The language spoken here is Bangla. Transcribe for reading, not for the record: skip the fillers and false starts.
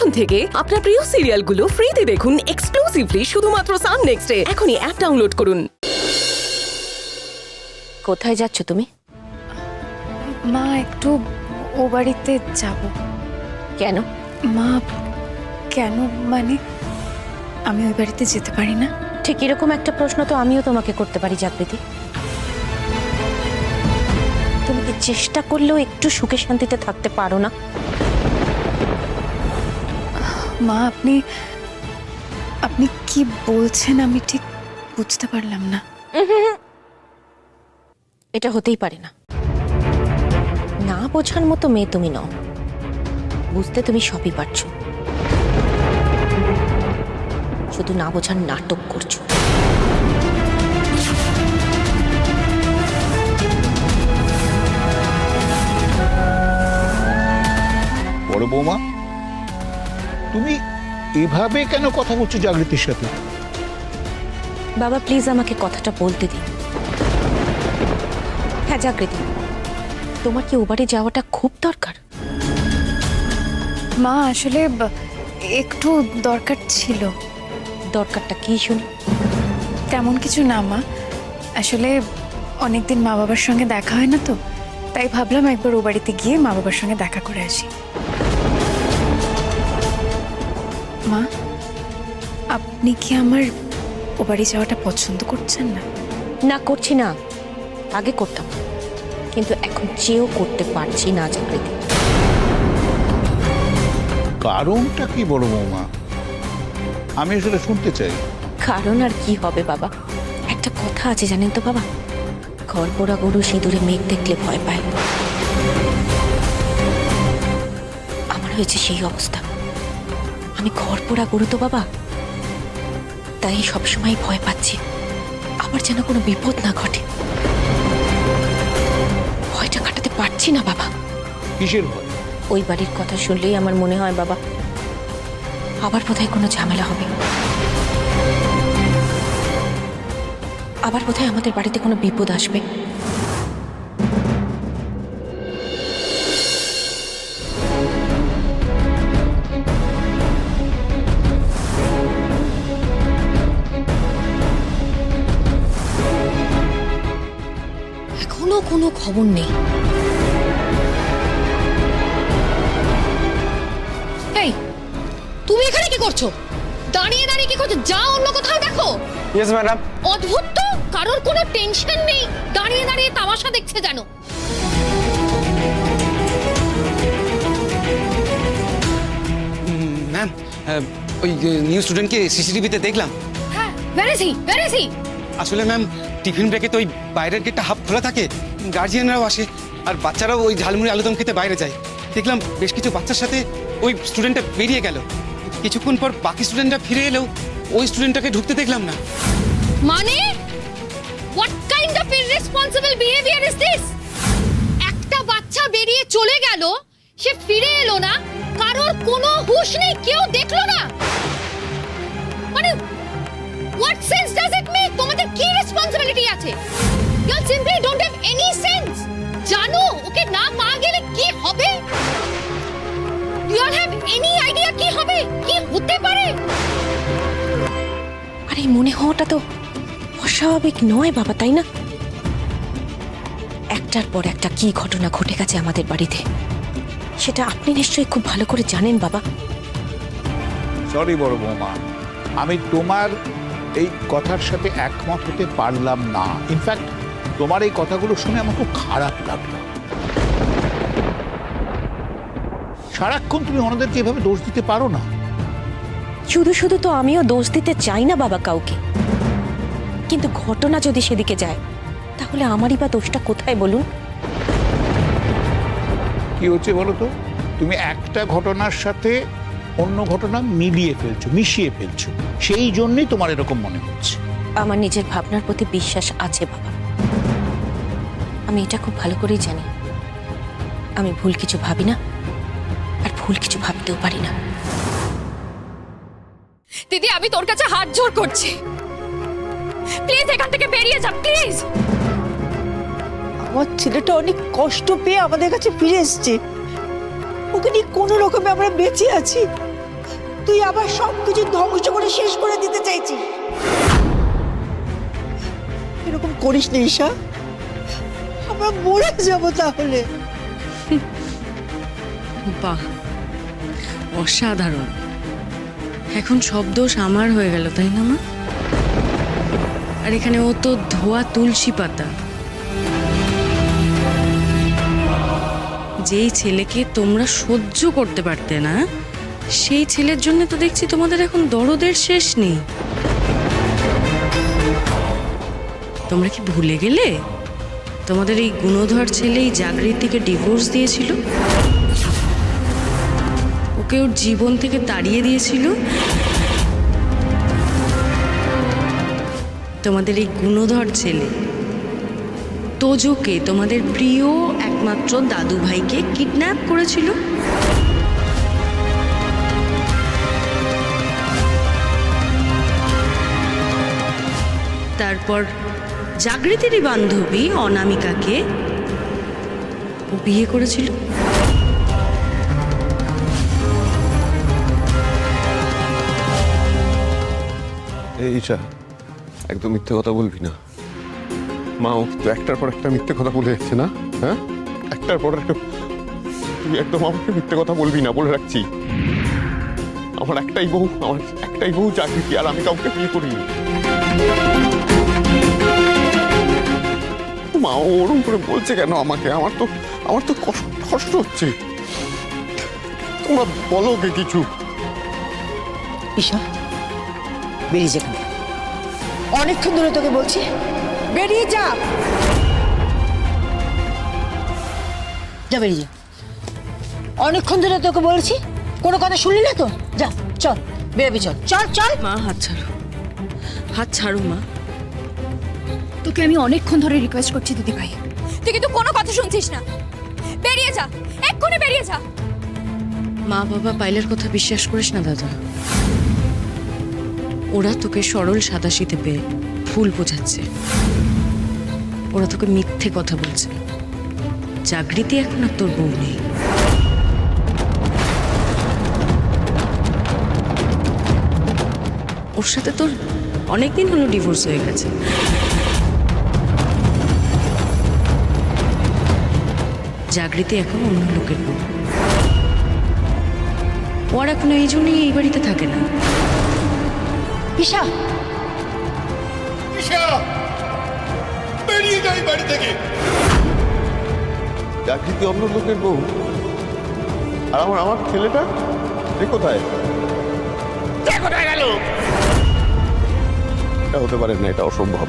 এখন থেকে আপনার প্রিয় সিরিয়ালগুলো ফ্রিতে দেখুন এক্সক্লুসিভলি শুধুমাত্র সান নেক্সটে। এখনই অ্যাপ ডাউনলোড করুন। কোথায় যাচ্ছ তুমি? মা, একটু ও বাড়িতে যাব। কেন? মা, কেন মানে আমি ওই বাড়িতে যেতে পারি না? ঠিক এরকম একটা প্রশ্ন তো আমিও তোমাকে করতে পারি জাগৃতি। তুমি কি চেষ্টা করলেও একটু সুখে শান্তিতে থাকতে পারো না? মা, আপনি কি বলছেন আমি ঠিক বুঝতে পারলাম না। এটা হতেই পারে না। না বোঝার মতো মেয়ে তুমি নও, বুঝতে তুমি সবই পারছো, শুধু না বোঝার নাটক করছো। বড় বৌমা, তুমি এভাবে কেন কথা বলছো জাগৃতির সাথে? বাবা প্লিজ আমাকে কথাটা বলতে দিন। হ্যাঁ জাগৃতি, তোমার কি ও বাড়ি যাওয়াটা খুব দরকার? মা, আসলে একটু দরকার ছিল। দরকারটা কি শুনি? তেমন কিছু না মা, আসলে অনেকদিন মা বাবার সঙ্গে দেখা হয় না, তো তাই ভাবলাম একবার ও বাড়িতে গিয়ে মা বাবার সঙ্গে দেখা করে আসি। মা, আপনি কি আমার ও বাড়ি যাওয়াটা পছন্দ করছেন না? না করছি না, আগে করতাম, কিন্তু এখন চেয়েও করতে পারছি না জাগৃতি। কারণটা কি বড় বৌমা? আমি আসলে শুনতে চাই। কারণ আর কি হবে বাবা, একটা কথা আছে জানেন তো বাবা, ঘর পোড়া গরু সিঁদুরে মেঘ দেখলে ভয় পায়। আমার হয়েছে সেই অবস্থা। আমি ঘর পোড়া গরু তো বাবা, তাই সবসময় ভয় পাচ্ছি আবার যেন কোনো বিপদ না ঘটে। ভয়টা কাটাতে পারছি না বাবা। কিসের ভয়? ওই বাড়ির কথা শুনলেই আমার মনে হয় বাবা আবার বোধহয় কোনো ঝামেলা হবে, আবার বোধহয় আমাদের বাড়িতে কোনো বিপদ আসবে। এখনো কোনো খবর নেই। এই, তুমি এখানে কি করছো? দাঁড়িয়ে দাঁড়িয়ে কি করছো? যাও অন্য কোথাও দেখো। Yes madam. অদ্ভুত তো, কারোর কোনো টেনশন নেই, দাঁড়িয়ে দাঁড়িয়ে তামাশা দেখছে জানো। ম্যাম, ওই নিউ স্টুডেন্টকে সিসিটিভিতে দেখলাম। হ্যাঁ, where is he? আসলে ম্যাম, টিফিন ব্রেকে তো ওই বাইরের গেটটা হাফ খোলা থাকে, গার্জিয়ানরাও আসে আর বাচ্চারাও ওই ঝালমুড়ি আলুদম খেতে বাইরে যায়। দেখলাম বেশ কিছু বাচ্চার সাথে ওই স্টুডেন্টটা বেরিয়ে গেল। কিছুক্ষণ পর বাকি স্টুডেন্টরা ফিরে এলেও ওই স্টুডেন্টটাকে ঢুকতে দেখলাম না। মানে what kind of irresponsible behavior is this? একটা বাচ্চা বেরিয়ে চলে গেল, সে ফিরে এলো না, কারোর কোনো হুঁশ নেই, কেউ দেখলো না। মানে what sense does it make? তোমাদের কি রেসপন্সিবিলিটি আছে? You all simply don't have any sense. জানো ওকে না পাওয়া গেলে কি হবে? You all have any idea কি হবে, কি হতে পারে? আরে মনে হওয়াটা তো অস্বাভাবিক নয় বাবা, তাই না? একটার পর একটা কি ঘটনা ঘটে গেছে আমাদের বাড়িতে, সেটা আপনি নিশ্চয়ই খুব ভালো করে জানেন বাবা। সরি বড় বৌমা, আমি তোমার এই কথার সাথে একমত হতে পারলাম না। ইনফ্যাক্ট তোমার এই কথাগুলো শুনে আমার খুব খারাপ লাগলো। সারাক্ষণ তুমি ওনাদেরকে এভাবে দোষ দিতে পারো না। শুধু শুধু তো আমিও দোষ দিতে চাই না বাবা কাউকে, কিন্তু ঘটনা যদি সেদিকে যায় তাহলে আমারই বা দোষটা কোথায় বলুন? কি হচ্ছে বলো তো, তুমি একটা ঘটনার সাথে অন্য ঘটনা মিলিয়ে ফেলছো, মিশিয়ে ফেলছো, সেই জন্যই তোমার এরকম মনে হচ্ছে। আমার নিজের ভাবনার প্রতি বিশ্বাস আছে বাবা, আমি এটা খুব ভালো করেই জানি। আমি ভুল কিছু ভাবি না, আর ভুল কিছু ভাবতেও পারি না। দিদি, আমি তোর কাছে হাত জোড় করছি, প্লিজ এখান থেকে বেরিয়ে যা, প্লিজ। আমার ছেলেটা অনেক কষ্ট পেয়ে আমাদের কাছে ফিরে এসেছে, ওকে নিয়ে কোনো রকমে আমরা বেঁচে আছি। তুই আবার সব কিছু ধ্বংস করে শেষ করে দিতে চাইছিস। এরকম করিস না ঈশা, আমরা মরে যাব তাহলে। বাহ, অসাধারণ। এখন সব দোষ আমার হয়ে গেল, তাই না মা? আর এখানে ও তো ধোয়া তুলসী পাতা। যেই ছেলেকে তোমরা সহ্য করতে পারতে না, সেই ছেলের জন্য তো দেখছি তোমাদের এখন দরদের শেষ নেই। তোমরা কি ভুলে গেলে তোমাদের এই গুণধর ছেলেই জাগৃতিকে ডিভোর্স দিয়েছিল, ওকে ওর জীবন থেকে তাড়িয়ে দিয়েছিল? তোমাদের এই গুণধর ছেলে তোজোকে, তোমাদের প্রিয় একমাত্র দাদু ভাইকে কিডন্যাপ করেছিল। তারপর জাগৃতিরই বান্ধবী অনামিকাকে ও বিয়ে করেছিল। এই ঈশা, একদম মিথ্যে কথা বলবি না। মা ও কিন্তু একটার পর একটা মিথ্যে কথা বলে যাচ্ছে না, হ্যাঁ? একটার পর একটা। তুই একদম আমাকে মিথ্যে কথা বলবি না, বলে রাখছি। আমার একটাই বউ জাগৃতি, আর আমি কাউকে বিয়ে করিনি। মা ওরম করে বলছে কেন আমাকে? আমার তো কষ্ট হচ্ছে। তোমরা বলো ওকে কিছু। ঈশা, বেরিয়ে যেখানে, অনেকক্ষণ ধরে তোকে বলছি বেরিয়ে যা। যা বেরিয়ে যা, অনেকক্ষণ ধরে তোকে বলছি, কোনো কথা শুনলি না তো? যা, চল বেরোবি, চল চল চল। মা হাত ছাড়ো, হাত ছাড়ো মা। তোকে আমি অনেকক্ষণ ধরে রিকোয়েস্ট করছি দিদি ভাই, তুই কিন্তু কোনো কথা শুনছিস না। বেরিয়ে যা, এক্ষুনি বেরিয়ে যা। মা বাবা পাইলের কথা বিশ্বাস করিস না দাদা। ওরা তোকে সরল সাদাসিধে পেয়ে ভুল বোঝাচ্ছে। ওরা তোকে মিথ্যে কথা বলছে। জাগৃতি এখন আর তোর বউ নেই। ওর সাথে তোর অনেকদিন হলো ডিভোর্স হয়ে গেছে। জাগৃতি এখন অন্য লোকের বউ। ওর এখন এই জন্যই এই বাড়িতে থাকে না। ঈশা, বেরিয়ে যাই বাড়ি থেকে। জাগৃতি অন্য লোকের বউ, আর আমার ছেলেটা কোথায় গেল? এটা হতে পারে না, এটা অসম্ভব।